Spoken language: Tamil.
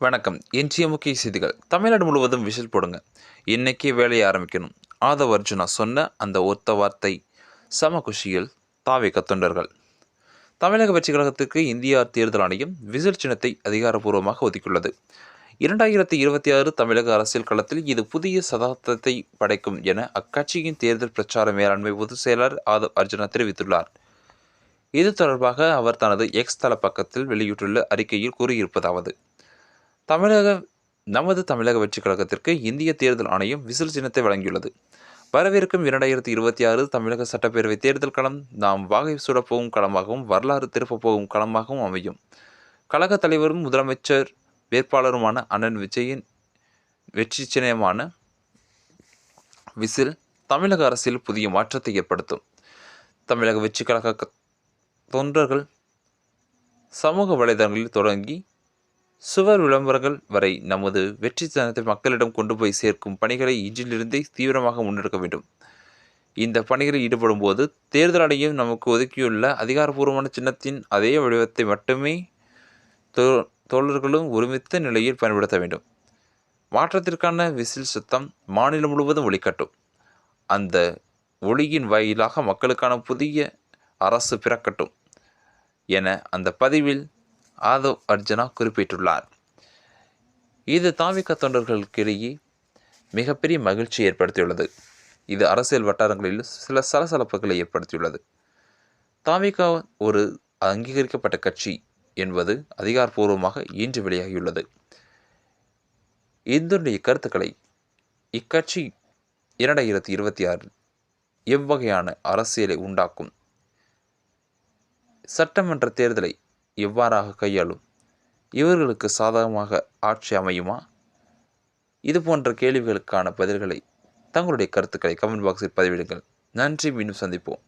வணக்கம். இன்றைய முக்கிய செய்திகள். தமிழ்நாடு முழுவதும் விசில் போடுங்க. இன்னைக்கே வேலையை ஆரம்பிக்கணும். ஆதவ் அர்ஜுனா சொன்ன அந்த ஒத்த வார்த்தை சம குஷியில் தாவேகா தொண்டர்கள். தமிழக வெற்றிக் கழகத்துக்கு இந்தியா தேர்தல் ஆணையம் விசில் சின்னத்தை அதிகாரப்பூர்வமாக ஒதுக்கியுள்ளது. 2026 தமிழக அரசியல் களத்தில் இது புதிய சதாப்தத்தை படைக்கும் என அக்கட்சியின் தேர்தல் பிரச்சார மேலாண்மை பொதுச் செயலாளர் ஆதவ் அர்ஜுனா தெரிவித்துள்ளார். இது தொடர்பாக அவர் தனது எக்ஸ் தள பக்கத்தில் வெளியிட்டுள்ள அறிக்கையில் கூறியிருப்பதாவது: நமது தமிழக வெற்றிக் கழகத்திற்கு இந்திய தேர்தல் ஆணையம் விசில் சின்னத்தை வழங்கியுள்ளது. வரவிருக்கும் 2026 தமிழக சட்டப்பேரவை தேர்தல் களம் நாம் வாகை சூடப்போகும் களமாகவும் வரலாறு திருப்பப் போகும் களமாகவும் அமையும். கழக தலைவரும் முதலமைச்சர் வேட்பாளருமான அண்ணன் விஜயின் வெற்றி சின்னமான விசில் தமிழக அரசியல் புதிய மாற்றத்தை ஏற்படுத்தும். தமிழக வெற்றிக் கழக தொண்டர்கள் சமூக வலைதளங்களில் தொடங்கி சுவர் விளம்பரங்கள் வரை நமது வெற்றி சின்னத்தை மக்களிடம் கொண்டு போய் சேர்க்கும் பணிகளை இன்றிலிருந்தே தீவிரமாக முன்னெடுக்க வேண்டும். இந்த பணிகளில் ஈடுபடும் போது தேர்தல் ஆணையம் நமக்கு ஒதுக்கியுள்ள அதிகாரப்பூர்வமான சின்னத்தின் அதே வடிவத்தை மட்டுமே தோழர்களும் ஒருமித்த நிலையில் பயன்படுத்த வேண்டும். மாற்றத்திற்கான விசில் சத்தம் மாநிலம் முழுவதும் ஒலிக்கட்டும். அந்த ஒளியின் வாயிலாக மக்களுக்கான புதிய அரசு பிறக்கட்டும் என அந்த பதிவில் ஆதவ் அர்ஜுனா குறிப்பிட்டுள்ளார். இது தாவேகா தொண்டர்களுக்கிடையே மிகப்பெரிய மகிழ்ச்சி ஏற்படுத்தியுள்ளது. இது அரசியல் வட்டாரங்களில் சில சலசலப்புகளை ஏற்படுத்தியுள்ளது. தாவேகா ஒரு அங்கீகரிக்கப்பட்ட கட்சி என்பது அதிகாரப்பூர்வமாக இன்று வெளியாகியுள்ளது. இதனுடைய கருத்துக்களை இக்கட்சி 2026 எவ்வகையான அரசியலை உண்டாக்கும், சட்டமன்ற தேர்தலை எவ்வாறாக கையாளும், இவர்களுக்கு சாதகமாக ஆட்சி அமையுமா? இது போன்ற கேள்விகளுக்கான பதில்களை தங்களுடைய கருத்துக்களை கமெண்ட் பாக்ஸில் பதிவிடுங்கள். நன்றி. மீண்டும் சந்திப்போம்.